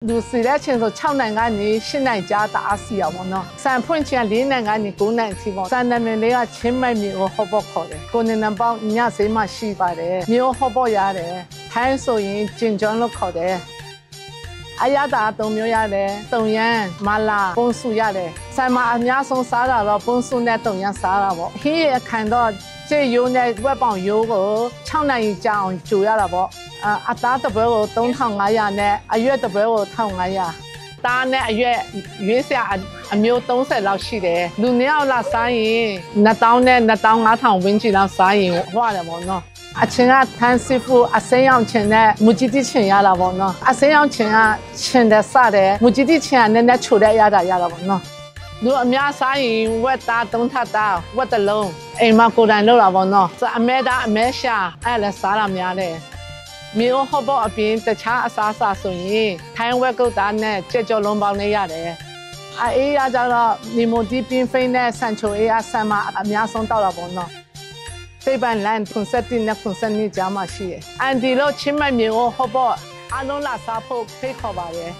လူစီတဲ့ချင်းဆို6နိုင်ငံနေ10နိုင်ငံကြားတအားစီအောင်ပေါ့နော်စံဖွင့်ချင်း4နိုင်ငံနေ9နိုင်ငံစီပေါ့စံနာမည်လေးကချင်းမိုက်မျိုးဟောပေါ့ခေါ်တယ်ကိုနေနံပေါင်းညစေးမှရှိပါတယ်မျိုးဟောပေါ့ရတယ်ထိုင်းဆိုရင်ကျင်ကျွန်းလို့ခေါ်တယ်အရသာ3မျိုးရတယ်တုံရန်မလာပုံစုရတယ်ဆိုင်မှာအများဆုံးစားတာတော့ပုံစုနဲ့တုံရန်စားတာပေါ့ဟင်းရခံတော့ကျေရိုးနဲ့ဝက်ပေါင်ရိုးကို6နိုင်ကြာအောင်ကြိုရတာပေါ့အသားတစ်ပွဲကို3500နဲ့အရွက်တစ်ပွဲကို1500သားနဲ့အရွက်ရွေးစရာအမျိုး30လောက်ရှိတယ်လူနှစ်ယောက်လာစားရင်2000နဲ့25000ဝန်းကျင်လောက်စားရင်ဟွာတယ်ပေါ့နော်အချင်းကထန်းစစ်ဖို့အစိမ်းရောင်ချင်တဲ့မူကြီးတိချင်ရတာပေါ့နော်အစိမ်းရောင်ချင်ကချင်တဲ့စတယ်မူကြီးတိချင်ကနည်းနည်းချိုတဲ့ရတာပေါ့နော်လူအများစားရင်ဝက်သား3ထပ်သားဝက်တစ်လုံးအိမ်မှာကိုယ်တိုင်လုပ်တာပေါ့နော်အမဲသားအမဲရှာအဲ့လည်းစားတာများတယ်မျိုးဟောပေါ့အပြင်တခြားအစားအစာဆိုရင်ထိုင်းဝက်ကုတ်သားနဲ့ကြက်ကြော်လုံးပေါင်းနဲ့ရတယ်အေးရကြတော့နီမိုတီပင်းဖိန်းနဲ့ဆန်ချိုအေးအဆန်မအများဆုံးတောက်တာပေါ့နော်စိတ်ပန်လန်17နဲ့17ကြားမှာရှိတယ်အန်ဒီလို့ချင်းမိုက်မျိုးဟောပေါ့အလုံးလာစားဖို့ဖိတ်ခေါ်ပါတယ်